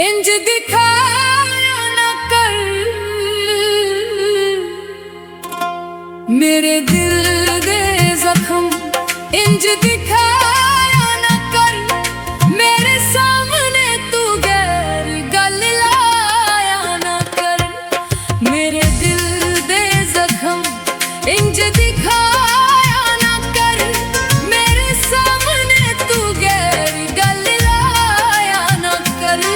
इंज दिखाया न कर मेरे दिल दे जख्म, इंज दिखाया न कर मेरे सामने तू गैर गल लाया न कर। मेरे दिल दे जख्म इंज दिखाया न कर मेरे सामने तू गैर गल लाया न कर।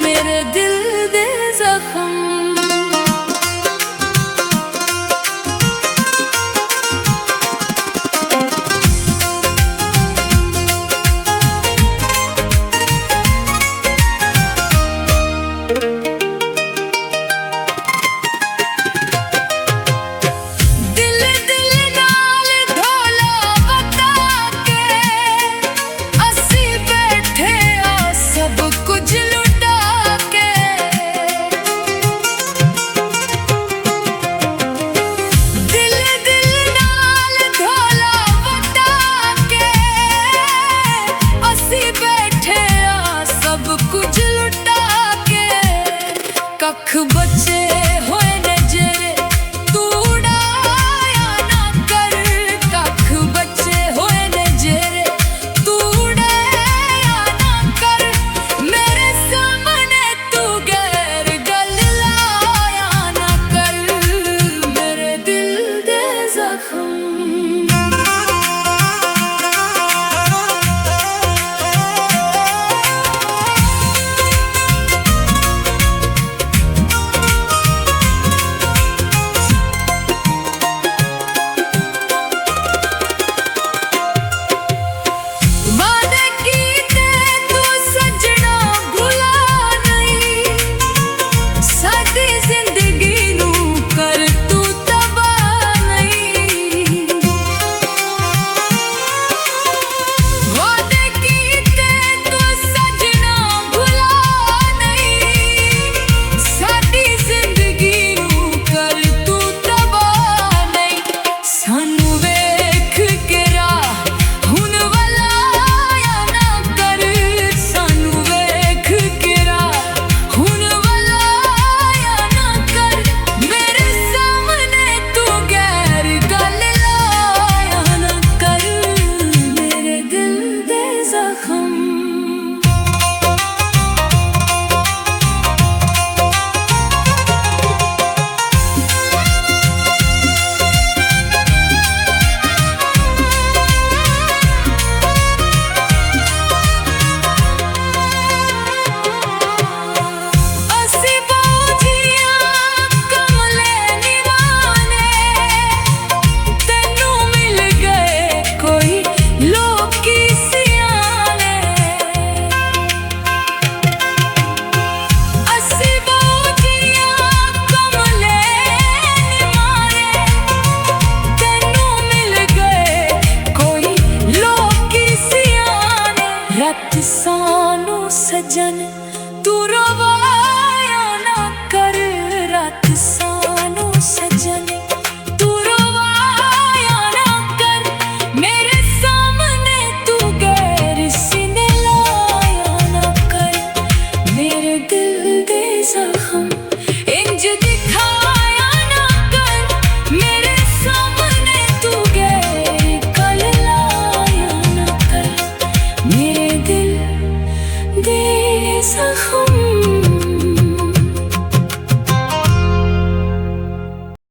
मेरे दिल दे जख्म कख बचे होए ने जेरे तू उड़ाया ना कर। कख बचे होए ने जेरे तू उड़ाया ना कर मेरे सामने तू गैर गल लाया ना कर। मेरे दिल दे जख्म सानू सजन तू रवा